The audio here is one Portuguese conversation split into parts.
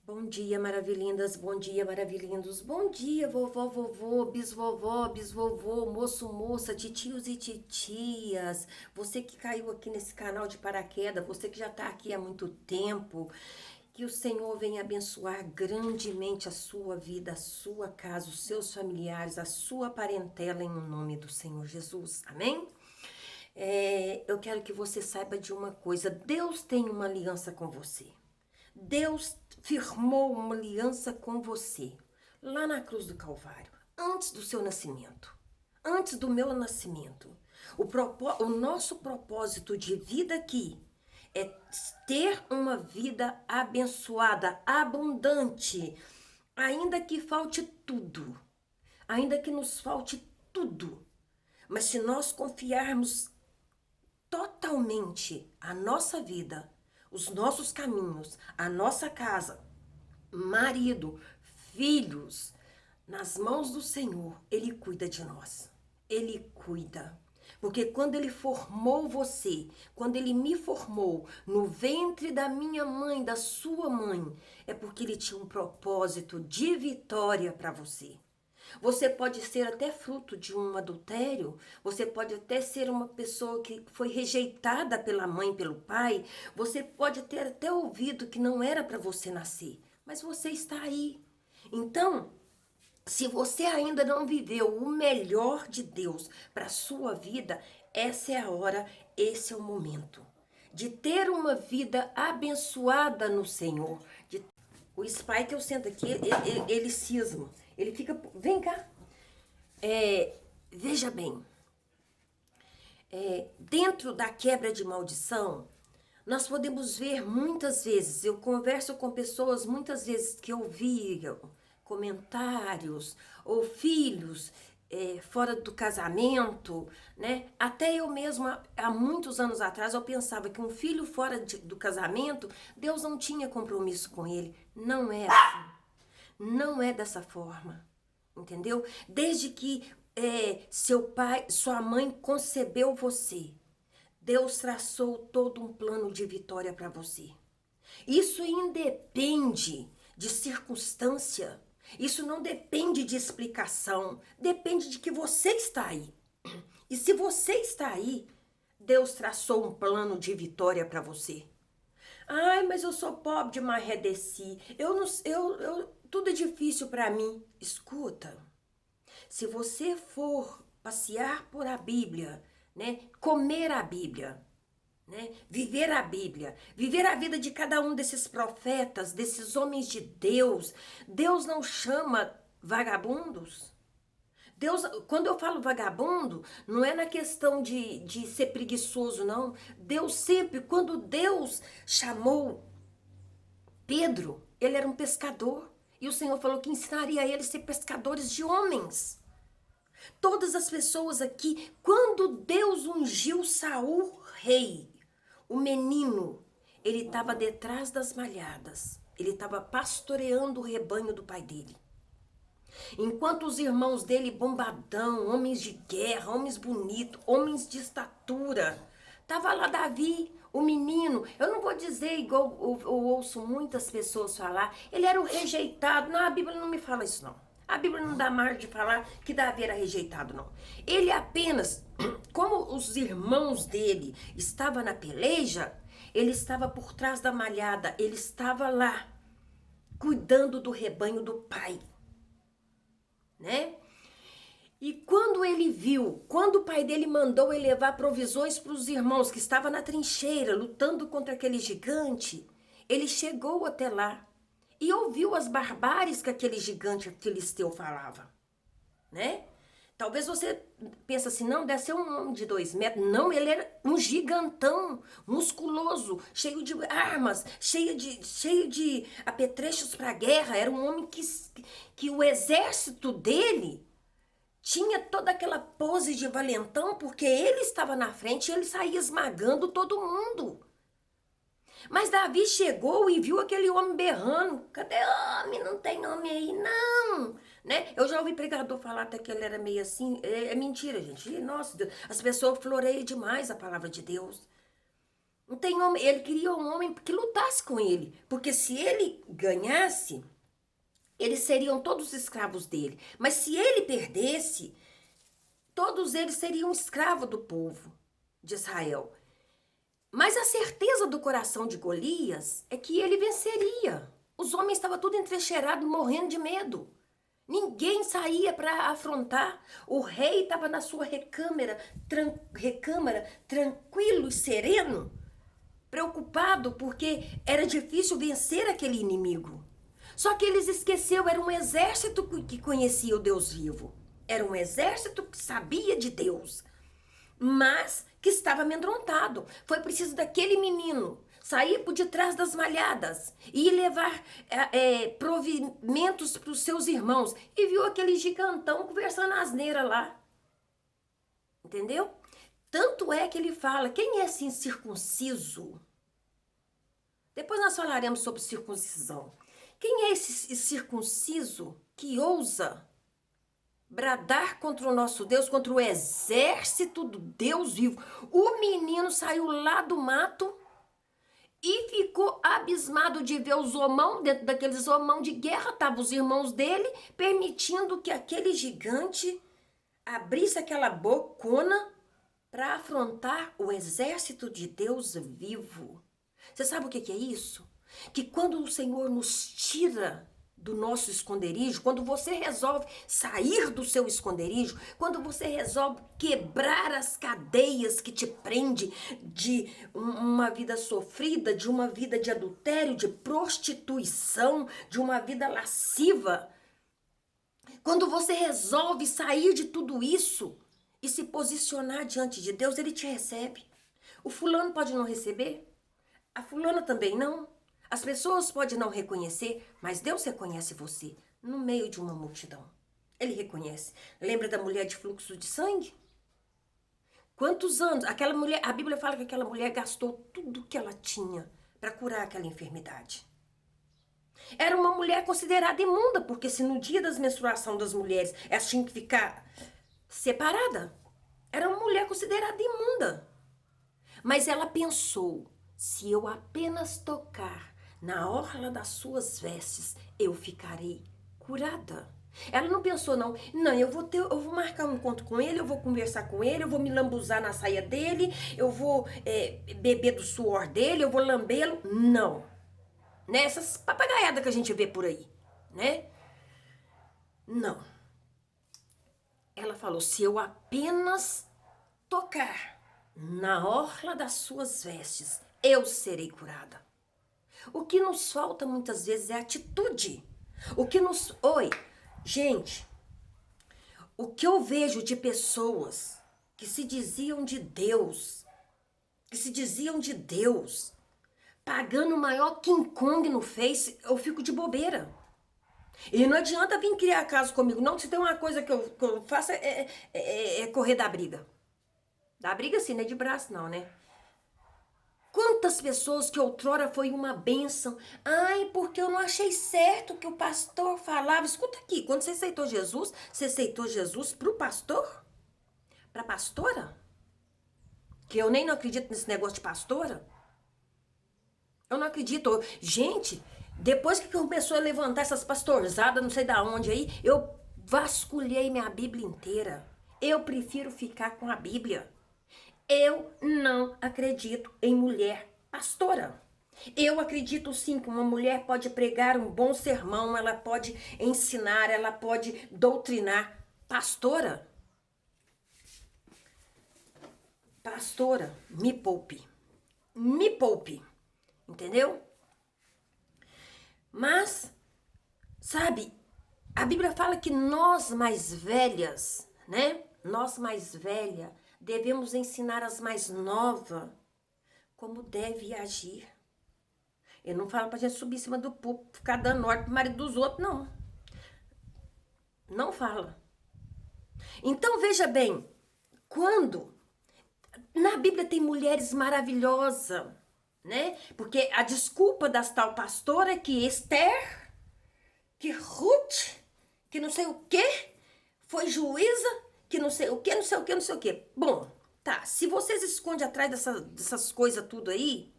Bom dia, maravilhindas, bom dia, maravilhindos. Bom dia, vovó, vovô, bisvovó, bisvovô, moço, moça, titios e titias. Você que caiu aqui nesse canal de paraquedas, você que já está aqui há muito tempo. Que o Senhor venha abençoar grandemente a sua vida, a sua casa, os seus familiares, a sua parentela, em nome do Senhor Jesus. Amém? Eu quero que você saiba de uma coisa: Deus tem uma aliança com você. Deus firmou uma aliança com você lá na cruz do Calvário, antes do seu nascimento, antes do meu nascimento. O nosso propósito de vida aqui é ter uma vida abençoada, abundante, ainda que falte tudo, ainda que nos falte tudo. Mas se nós confiarmos totalmente a nossa vida, os nossos caminhos, a nossa casa, marido, filhos, nas mãos do Senhor, Ele cuida de nós. Ele cuida. Porque quando Ele formou você, quando Ele me formou no ventre da minha mãe, da sua mãe, é porque Ele tinha um propósito de vitória para você. Você pode ser até fruto de um adultério, você pode até ser uma pessoa que foi rejeitada pela mãe, pelo pai, você pode ter até ouvido que não era para você nascer, mas você está aí. Então, se você ainda não viveu o melhor de Deus para a sua vida, essa é a hora, esse é o momento de ter uma vida abençoada no Senhor. O Spike, eu sento aqui, ele cisma. Ele fica. Vem cá. Veja bem. Dentro da quebra de maldição, nós podemos ver muitas vezes. Eu converso com pessoas muitas vezes que ouviram comentários ou filhos fora do casamento, né? Até eu mesma, há muitos anos atrás, eu pensava que um filho fora do casamento, Deus não tinha compromisso com ele. Não é assim. Não é dessa forma, entendeu? Desde que seu pai, sua mãe concebeu você, Deus traçou todo um plano de vitória para você. Isso independe de circunstância, isso não depende de explicação, depende de que você está aí. E se você está aí, Deus traçou um plano de vitória para você. Ai, mas eu sou pobre de marredeci. Eu não, tudo é difícil para mim. Escuta, se você for passear por a Bíblia, né, comer a Bíblia, né, viver a Bíblia, viver a vida de cada um desses profetas, desses homens de Deus, Deus não chama vagabundos. Deus, quando eu falo vagabundo, não é na questão de ser preguiçoso, não. Deus sempre, quando Deus chamou Pedro, ele era um pescador. E o Senhor falou que ensinaria a ele a ser pescadores de homens. Todas as pessoas aqui, quando Deus ungiu Saul rei, o menino, ele estava detrás das malhadas. Ele estava pastoreando o rebanho do pai dele. Enquanto os irmãos dele, bombadão, homens de guerra, homens bonitos, homens de estatura, tava lá Davi, o menino. Eu não vou dizer igual eu ouço muitas pessoas falar, ele era o rejeitado. Não, a Bíblia não me fala isso, não. A Bíblia não dá margem de falar que Davi era rejeitado, não. Ele apenas, como os irmãos dele estavam na peleja, ele estava por trás da malhada, ele estava lá, cuidando do rebanho do pai, né? E quando ele viu, quando o pai dele mandou ele levar provisões para os irmãos que estavam na trincheira, lutando contra aquele gigante, ele chegou até lá e ouviu as barbáries que aquele gigante filisteu falava, né? Talvez você pense assim, não, deve ser um homem de 2 metros. Não, ele era um gigantão, musculoso, cheio de armas, cheio de apetrechos para a guerra. Era um homem que o exército dele tinha toda aquela pose de valentão, porque ele estava na frente e ele saía esmagando todo mundo. Mas Davi chegou e viu aquele homem berrando. Cadê homem? Não tem homem aí, não. Né? Eu já ouvi pregador falar até que ele era meio assim. É mentira, gente. Nossa, Deus, as pessoas floreiam demais a palavra de Deus. Não tem homem, ele queria um homem que lutasse com ele, porque se ele ganhasse, eles seriam todos escravos dele. Mas se ele perdesse, todos eles seriam escravos do povo de Israel. Mas a certeza do coração de Golias é que ele venceria. Os homens estavam tudo entrecheirados, morrendo de medo. Ninguém saía para afrontar. O rei estava na sua recâmara, tranquilo e sereno, preocupado porque era difícil vencer aquele inimigo. Só que eles esqueceram, era um exército que conhecia o Deus vivo. Era um exército que sabia de Deus, mas que estava amedrontado. Foi preciso daquele menino sair por detrás das malhadas e levar provimentos para os seus irmãos. E viu aquele gigantão conversando asneira lá. Entendeu? Tanto é que ele fala, quem é esse incircunciso? Depois nós falaremos sobre circuncisão. Quem é esse circunciso que ousa bradar contra o nosso Deus, contra o exército do Deus vivo? O menino saiu lá do mato e ficou abismado de ver os homão, dentro daqueles homão de guerra, estavam os irmãos dele, permitindo que aquele gigante abrisse aquela bocona para afrontar o exército de Deus vivo. Você sabe o que é isso? Que quando o Senhor nos tira do nosso esconderijo, quando você resolve sair do seu esconderijo, quando você resolve quebrar as cadeias que te prende de uma vida sofrida, de uma vida de adultério, de prostituição, de uma vida lasciva, quando você resolve sair de tudo isso e se posicionar diante de Deus, Ele te recebe. O fulano pode não receber, a fulana também não. As pessoas podem não reconhecer, mas Deus reconhece você no meio de uma multidão. Ele reconhece. Lembra da mulher de fluxo de sangue? Quantos anos? Aquela mulher, a Bíblia fala que aquela mulher gastou tudo que ela tinha para curar aquela enfermidade. Era uma mulher considerada imunda, porque se no dia das menstruação das mulheres elas tinham que ficar separada, era uma mulher considerada imunda. Mas ela pensou, se eu apenas tocar na orla das suas vestes, eu ficarei curada. Ela não pensou, não, eu vou marcar um encontro com ele, eu vou conversar com ele, eu vou me lambuzar na saia dele, eu vou beber do suor dele, eu vou lambê-lo. Não. Né? Essas papagaiadas que a gente vê por aí, né? Não. Ela falou, se eu apenas tocar na orla das suas vestes, eu serei curada. O que nos falta muitas vezes é atitude. Gente, o que eu vejo de pessoas que se diziam de Deus, pagando o maior King Kong no Face, eu fico de bobeira. E não adianta vir criar caso comigo, não. Se tem uma coisa que eu faço é correr da briga. Da briga sim, não é de braço não, né? Quantas pessoas que outrora foi uma bênção. Ai, porque eu não achei certo o que o pastor falava. Escuta aqui, quando você aceitou Jesus pro pastor? Pra pastora? Que eu nem não acredito nesse negócio de pastora. Eu não acredito. Gente, depois que começou a levantar essas pastorzadas, não sei da onde aí, eu vasculhei minha Bíblia inteira. Eu prefiro ficar com a Bíblia. Eu não acredito em mulher pastora. Eu acredito sim que uma mulher pode pregar um bom sermão, ela pode ensinar, ela pode doutrinar. Pastora, me poupe. Me poupe. Entendeu? Mas, sabe, a Bíblia fala que nós mais velhas, né? Nós mais velhas, devemos ensinar as mais novas como deve agir. Eu não falo pra gente subir em cima do púlpito, ficar dando ordem pro marido dos outros, não. Não fala. Então, veja bem, quando na Bíblia tem mulheres maravilhosas, né? Porque a desculpa das tal pastora é que Esther, que Ruth, que não sei o quê, foi juíza, que não sei o quê, não sei o quê, não sei o quê. Bom, Tá, se você se esconde atrás dessas coisas tudo aí,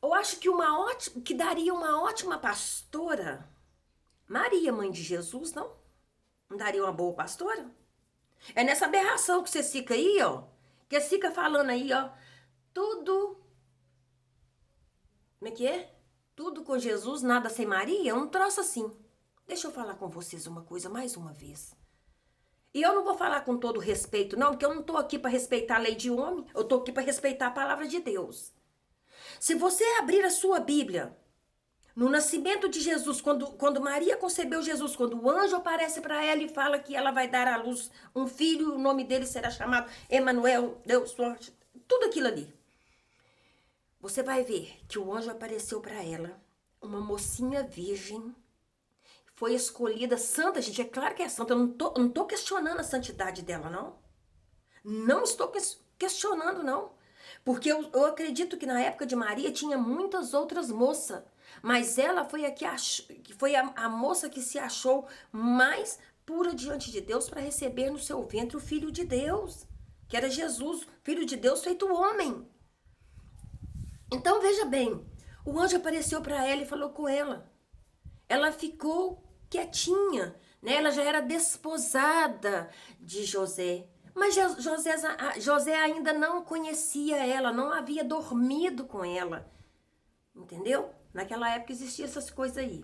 eu acho que daria uma ótima pastora. Maria, mãe de Jesus, não? Não daria uma boa pastora? É nessa aberração que você fica aí, ó. Que você fica falando aí, ó. Tudo. Como é que é? Tudo com Jesus, nada sem Maria? É um troço assim. Deixa eu falar com vocês uma coisa mais uma vez. E eu não vou falar com todo respeito, não, porque eu não tô aqui para respeitar a lei de homem, eu tô aqui para respeitar a palavra de Deus. Se você abrir a sua Bíblia, no nascimento de Jesus, quando Maria concebeu Jesus, quando o anjo aparece para ela e fala que ela vai dar à luz um filho, o nome dele será chamado Emanuel, Deus forte, tudo aquilo ali. Você vai ver que o anjo apareceu para ela, uma mocinha virgem, foi escolhida santa, gente, é claro que é santa, eu não tô questionando a santidade dela, não. Não estou questionando, não. Porque eu acredito que na época de Maria tinha muitas outras moças, mas ela foi a moça que se achou mais pura diante de Deus para receber no seu ventre o Filho de Deus, que era Jesus, Filho de Deus feito homem. Então veja bem, o anjo apareceu para ela e falou com ela. Ela ficou quietinha, né? Ela já era desposada de José. Mas José ainda não conhecia ela, não havia dormido com ela. Entendeu? Naquela época existiam essas coisas aí.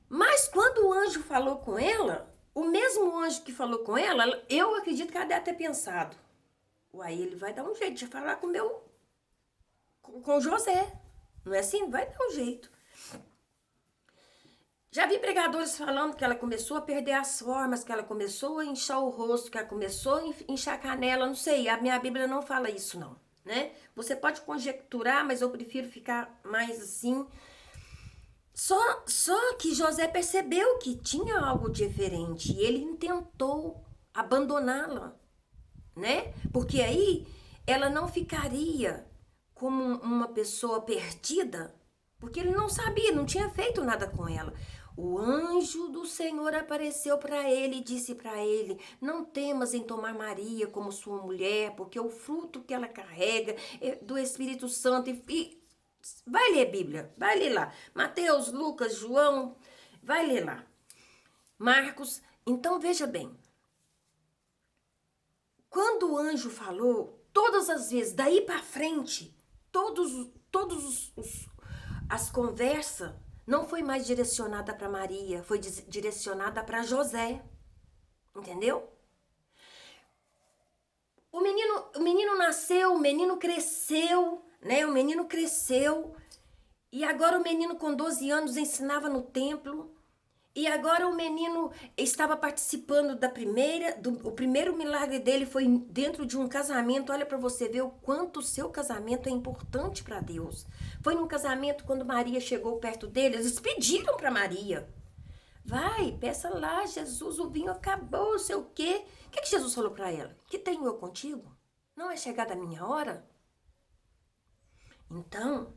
Mas quando o anjo falou com ela, o mesmo anjo que falou com ela, eu acredito que ela deve ter pensado. Uai, ele vai dar um jeito de falar com José. Não é assim? Vai dar um jeito. Já vi pregadores falando que ela começou a perder as formas, que ela começou a inchar o rosto, que ela começou a inchar a canela, não sei, a minha Bíblia não fala isso não, né? Você pode conjecturar, mas eu prefiro ficar mais assim. Só que José percebeu que tinha algo diferente e ele intentou abandoná-la, né? Porque aí ela não ficaria como uma pessoa perdida, porque ele não sabia, não tinha feito nada com ela. O anjo do Senhor apareceu para ele e disse para ele: não temas em tomar Maria como sua mulher, porque o fruto que ela carrega é do Espírito Santo. E vai ler a Bíblia, vai ler lá. Mateus, Lucas, João, vai ler lá. Marcos. Então veja bem. Quando o anjo falou, todas as vezes, daí para frente, as conversas não foi mais direcionada para Maria, foi direcionada para José. Entendeu? O menino nasceu, o menino cresceu, né? O menino cresceu. E agora o menino com 12 anos ensinava no templo. E agora o menino estava participando o primeiro milagre dele foi dentro de um casamento. Olha para você ver o quanto o seu casamento é importante para Deus. Foi num casamento quando Maria chegou perto dele, eles pediram para Maria: vai, peça lá, Jesus, o vinho acabou, sei o quê. O que Jesus falou para ela? Que tenho eu contigo? Não é chegada a minha hora? Então,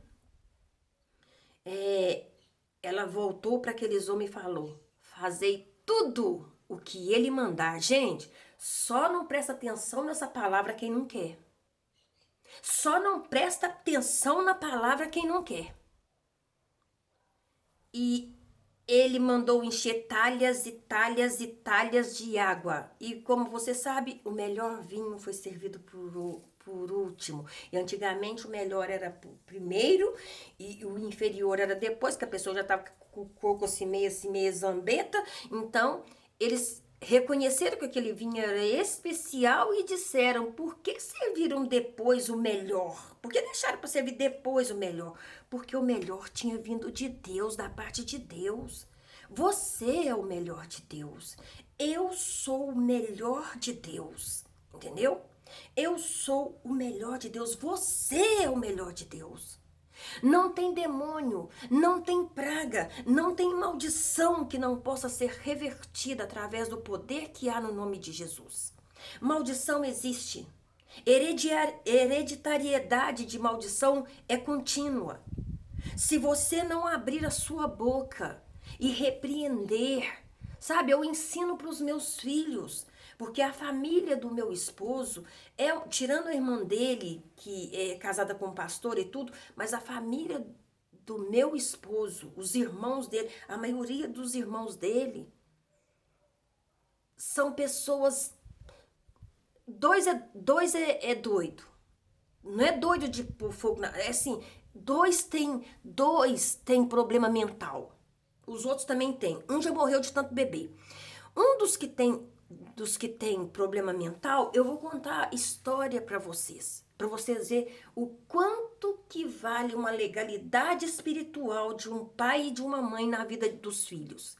ela voltou para aqueles homens e falou: fazei tudo o que ele mandar. Gente, só não presta atenção nessa palavra quem não quer. Só não presta atenção na palavra quem não quer. E ele mandou encher talhas e talhas e talhas de água. E como você sabe, o melhor vinho foi servido por último. E antigamente o melhor era primeiro e o inferior era depois, que a pessoa já estava com o corpo assim meio zambeta. Então, eles reconheceram que aquele vinho era especial e disseram: por que serviram depois o melhor? Por que deixaram para servir depois o melhor? Porque o melhor tinha vindo de Deus, da parte de Deus. Você é o melhor de Deus. Eu sou o melhor de Deus. Entendeu? Eu sou o melhor de Deus. Você é o melhor de Deus. Não tem demônio, não tem praga, não tem maldição que não possa ser revertida através do poder que há no nome de Jesus. Maldição existe. Hereditariedade de maldição é contínua. Se você não abrir a sua boca e repreender, sabe, eu ensino para os meus filhos. Porque a família do meu esposo, tirando a irmã dele, que é casada com um pastor e tudo, mas a família do meu esposo, os irmãos dele, a maioria dos irmãos dele, são pessoas. Dois é doido. Não é doido de pôr fogo na. É assim, dois tem problema mental. Os outros também têm. Um já morreu de tanto beber. Um dos que tem problema mental, eu vou contar a história para vocês ver o quanto que vale uma legalidade espiritual de um pai e de uma mãe na vida dos filhos.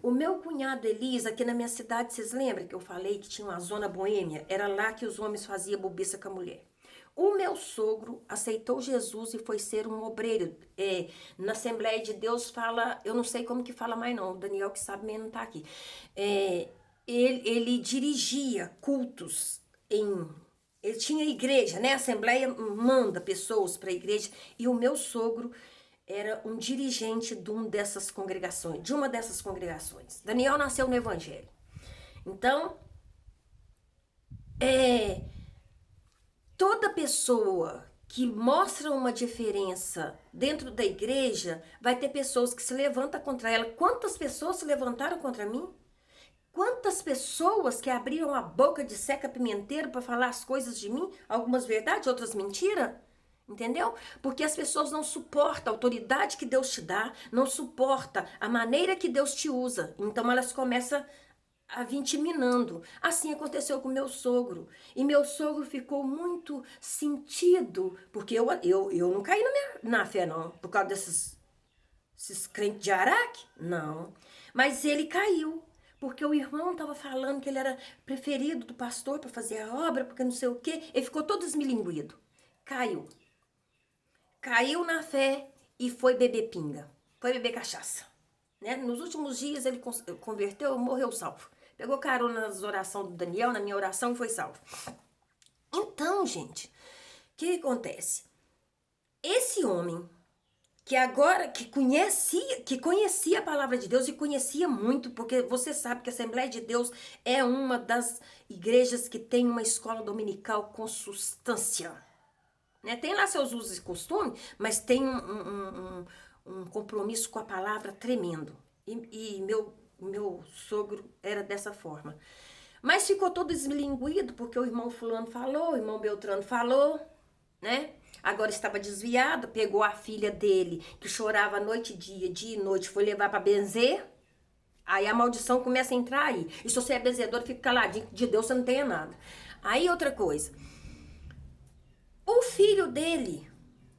O meu cunhado Elias, aqui na minha cidade, vocês lembram que eu falei que tinha uma zona boêmia? Era lá que os homens faziam bobiça com a mulher. O meu sogro aceitou Jesus e foi ser um obreiro. Na Assembleia de Deus fala, eu não sei como que fala mais não, o Daniel que sabe mesmo não tá aqui. Ele dirigia cultos ele tinha igreja, né? A Assembleia manda pessoas para a igreja. E o meu sogro era um dirigente de uma dessas congregações. Daniel nasceu no Evangelho. Então, toda pessoa que mostra uma diferença dentro da igreja, vai ter pessoas que se levantam contra ela. Quantas pessoas se levantaram contra mim? Quantas pessoas que abriram a boca de seca pimenteiro para falar as coisas de mim, algumas verdades, outras mentiras? Entendeu? Porque as pessoas não suportam a autoridade que Deus te dá, não suportam a maneira que Deus te usa. Então elas começam a vir te minando. Assim aconteceu com meu sogro. E meu sogro ficou muito sentido, porque eu não caí na fé, não, por causa esses crentes de Araque. Não. Mas ele caiu. Porque o irmão estava falando que ele era preferido do pastor para fazer a obra, porque não sei o quê. Ele ficou todo esmilinguido. Caiu. Caiu na fé e foi beber pinga. Foi beber cachaça. Né? Nos últimos dias ele converteu, morreu salvo. Pegou carona nas orações do Daniel, na minha oração, e foi salvo. Então, gente, o que acontece? Esse homem que agora que conhecia a palavra de Deus e conhecia muito, porque você sabe que a Assembleia de Deus é uma das igrejas que tem uma escola dominical com substância. Né? Tem lá seus usos e costumes, mas tem um compromisso com a palavra tremendo. E meu sogro era dessa forma. Mas ficou todo esmilinguido, porque o irmão fulano falou, o irmão Beltrano falou, né? Agora estava desviado, pegou a filha dele, que chorava noite e dia e noite, foi levar para benzer. Aí a maldição começa a entrar aí. E se você é benzedor, fica caladinho, de Deus você não tenha nada. Aí outra coisa. O filho dele,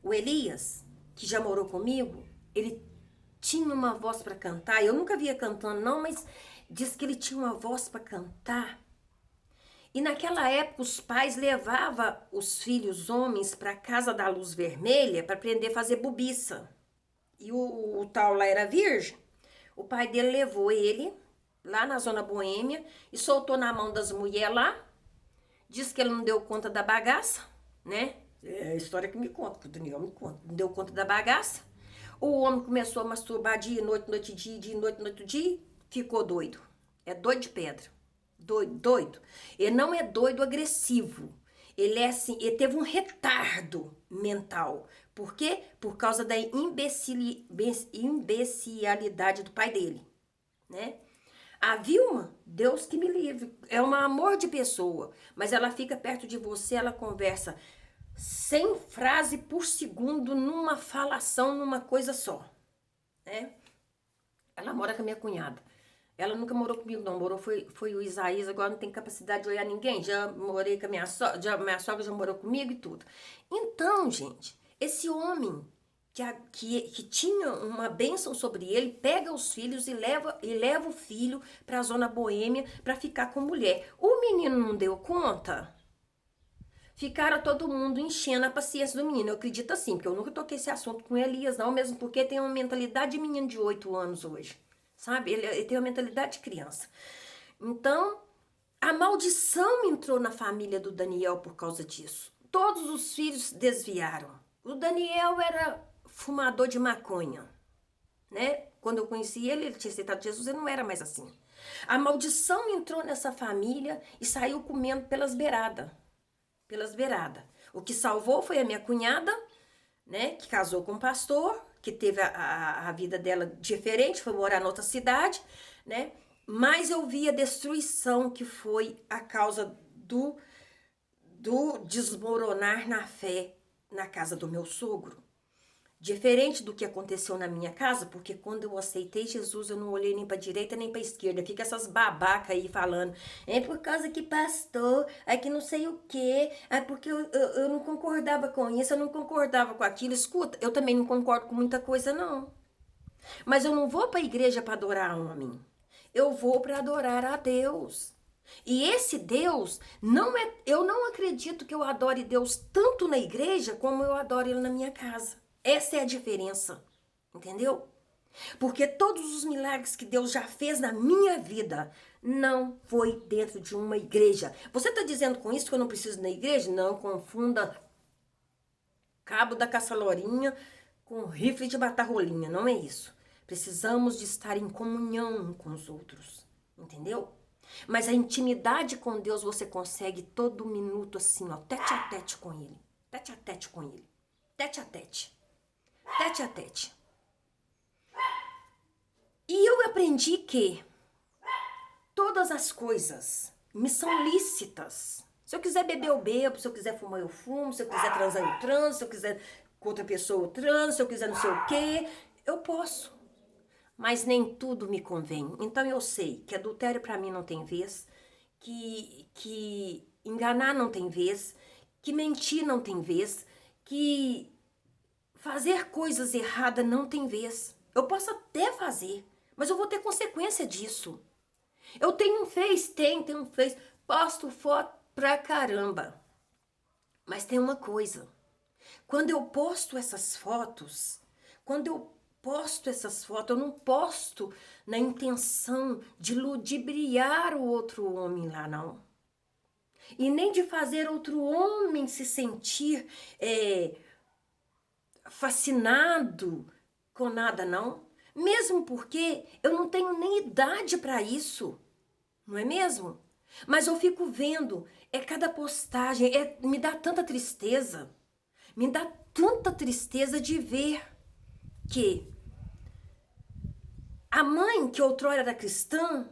o Elias, que já morou comigo, ele tinha uma voz para cantar. Eu nunca via cantando não, mas diz que ele tinha uma voz para cantar. E naquela época os pais levavam os filhos homens para a casa da luz vermelha para aprender a fazer bobiça. E o tal lá era virgem. O pai dele levou ele lá na zona boêmia e soltou na mão das mulheres lá. Diz que ele não deu conta da bagaça, né? É a história que me conta, que o Daniel me conta. Não deu conta da bagaça. O homem começou a masturbar dia, noite, dia, noite, dia. Ficou doido. É doido de pedra. Doido. Ele não é doido agressivo. Ele é assim, ele teve um retardo mental. Por quê? Por causa da imbecilidade do pai dele, né? A Vilma, Deus que me livre, é um amor de pessoa, mas ela fica perto de você, ela conversa 100 frases por segundo numa falação, numa coisa só, né? Ela mora com a minha cunhada. Ela nunca morou comigo, não. Foi o Isaías, agora não tem capacidade de olhar ninguém. Já morei com a minha sogra, minha sogra já morou comigo e tudo. Então, gente, esse homem que tinha uma bênção sobre ele, pega os filhos e leva o filho para a zona boêmia para ficar com mulher. O menino não deu conta. Ficaram todo mundo enchendo a paciência do menino. Eu acredito assim, porque eu nunca toquei esse assunto com Elias, não, mesmo porque tem uma mentalidade de menino de 8 anos hoje. Sabe? Ele tem uma mentalidade de criança. Então, a maldição entrou na família do Daniel por causa disso. Todos os filhos desviaram. O Daniel era fumador de maconha, né? Quando eu conheci ele tinha aceitado Jesus, ele não era mais assim. A maldição entrou nessa família e saiu comendo pelas beiradas. Pelas beiradas. O que salvou foi a minha cunhada, né, que casou com um pastor, que teve a vida dela diferente, foi morar em outra cidade, né? Mas eu vi a destruição que foi a causa do desmoronar na fé na casa do meu sogro. Diferente do que aconteceu na minha casa, porque quando eu aceitei Jesus, eu não olhei nem para direita nem para esquerda. Fica essas babacas aí falando, é por causa que pastor, é que não sei o quê, é porque eu não concordava com isso, eu não concordava com aquilo. Escuta, eu também não concordo com muita coisa, não. Mas eu não vou para a igreja para adorar homem. Eu vou para adorar a Deus. E esse Deus não é, eu não acredito que eu adore Deus tanto na igreja como eu adoro ele na minha casa. Essa é a diferença, entendeu? Porque todos os milagres que Deus já fez na minha vida não foi dentro de uma igreja. Você está dizendo com isso que eu não preciso ir na igreja? Não confunda cabo da caçalorinha com rifle de matar rolinha, não é isso. Precisamos de estar em comunhão com os outros, entendeu? Mas a intimidade com Deus você consegue todo minuto assim, ó, tete a tete com ele. Tete a tete com ele. Tete a tete. Tete a tete. E eu aprendi que todas as coisas me são lícitas. Se eu quiser beber, eu bebo. Se eu quiser fumar, eu fumo. Se eu quiser transar, eu transo. Se eu quiser com outra pessoa, eu transo. Se eu quiser não sei o quê, eu posso. Mas nem tudo me convém. Então eu sei que adultério para mim não tem vez, que enganar não tem vez, que mentir não tem vez, que fazer coisas erradas não tem vez. Eu posso até fazer, mas eu vou ter consequência disso. Eu tenho um Face, tenho um Face, posto foto pra caramba. Mas tem uma coisa, quando eu posto essas fotos, eu não posto na intenção de ludibriar o outro homem lá, não. E nem de fazer outro homem se sentir fascinado com nada, não. Mesmo porque eu não tenho nem idade para isso, não é mesmo? Mas eu fico vendo, cada postagem, me dá tanta tristeza. Me dá tanta tristeza de ver que a mãe, que outrora era cristã,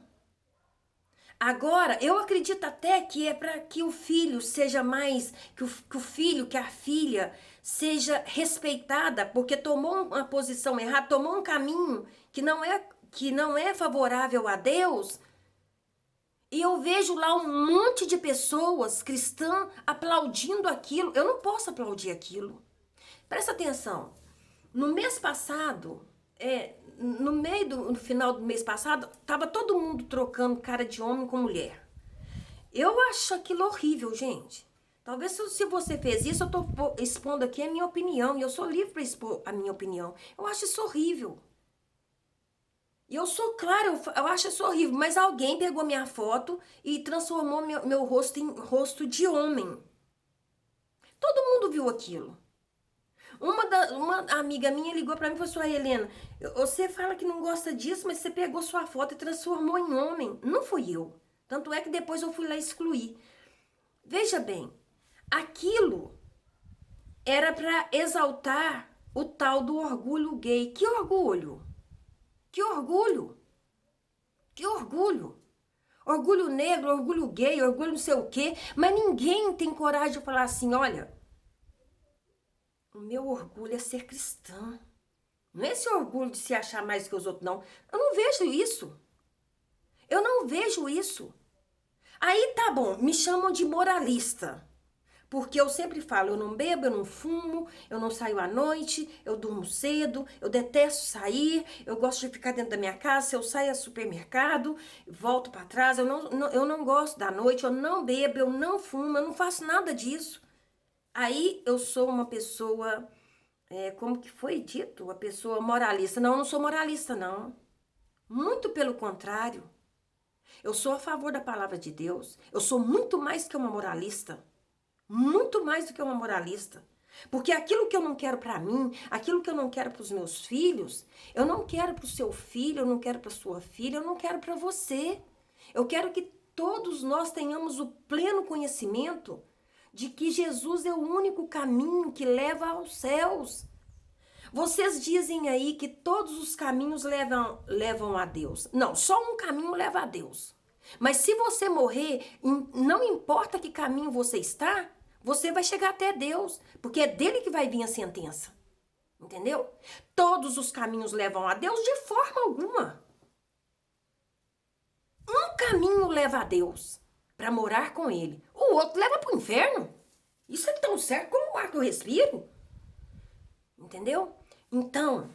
agora eu acredito até que é para que o filho seja mais, que o filho, que a filha seja respeitada, porque tomou uma posição errada, tomou um caminho que não é favorável a Deus. E eu vejo lá um monte de pessoas cristãs aplaudindo aquilo. Eu não posso aplaudir aquilo. Presta atenção. No mês passado, no final do mês passado, tava todo mundo trocando cara de homem com mulher. Eu acho aquilo horrível, gente. Talvez se você fez isso, eu tô expondo aqui a minha opinião. E eu sou livre para expor a minha opinião. Eu acho isso horrível. E eu sou claro, eu acho isso horrível. Mas alguém pegou minha foto e transformou meu rosto em rosto de homem. Todo mundo viu aquilo. Uma amiga minha ligou pra mim e falou assim: Helena, você fala que não gosta disso, mas você pegou sua foto e transformou em homem. Não fui eu. Tanto é que depois eu fui lá excluir. Veja bem, aquilo era pra exaltar o tal do orgulho gay. Que orgulho? Que orgulho? Que orgulho? Orgulho negro, orgulho gay, orgulho não sei o quê. Mas ninguém tem coragem de falar assim: olha, o meu orgulho é ser cristã. Não é esse orgulho de se achar mais que os outros, não. Eu não vejo isso. Eu não vejo isso. Aí tá bom, me chamam de moralista. Porque eu sempre falo, eu não bebo, eu não fumo, eu não saio à noite, eu durmo cedo, eu detesto sair, eu gosto de ficar dentro da minha casa, se eu saio ao supermercado, volto para trás, eu não gosto da noite, eu não bebo, eu não fumo, eu não faço nada disso. Aí eu sou uma pessoa, como que foi dito? Uma pessoa moralista. Não, eu não sou moralista, não. Muito pelo contrário. Eu sou a favor da palavra de Deus. Eu sou muito mais que uma moralista. Muito mais do que uma moralista. Porque aquilo que eu não quero para mim, aquilo que eu não quero para os meus filhos, eu não quero para o seu filho, eu não quero para sua filha, eu não quero para você. Eu quero que todos nós tenhamos o pleno conhecimento de que Jesus é o único caminho que leva aos céus. Vocês dizem aí que todos os caminhos levam a Deus. Não, só um caminho leva a Deus. Mas se você morrer, não importa que caminho você está, você vai chegar até Deus, porque é dele que vai vir a sentença. Entendeu? Todos os caminhos levam a Deus de forma alguma. Um caminho leva a Deus para morar com ele. O outro leva para o inferno. Isso é tão certo como o ar que eu respiro. Entendeu? Então,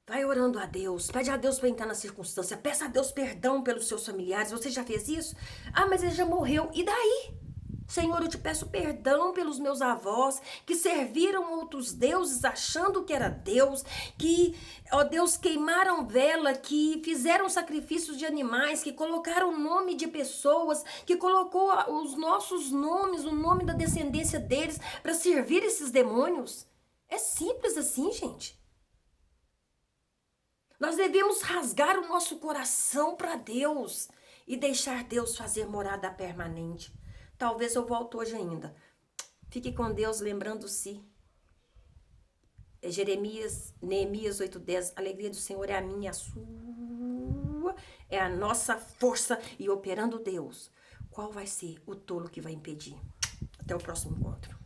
vai orando a Deus, pede a Deus para entrar na circunstância, peça a Deus perdão pelos seus familiares. Você já fez isso? Ah, mas ele já morreu. E daí? Senhor, eu te peço perdão pelos meus avós que serviram outros deuses achando que era Deus, que, ó Deus, queimaram vela, que fizeram sacrifícios de animais, que colocaram o nome de pessoas, que colocou os nossos nomes, o nome da descendência deles para servir esses demônios. É simples assim, gente. Nós devemos rasgar o nosso coração para Deus e deixar Deus fazer morada permanente. Talvez eu volte hoje ainda. Fique com Deus, lembrando-se. Neemias 8:10. A alegria do Senhor é a minha, a sua. É a nossa força. E operando Deus, qual vai ser o tolo que vai impedir? Até o próximo encontro.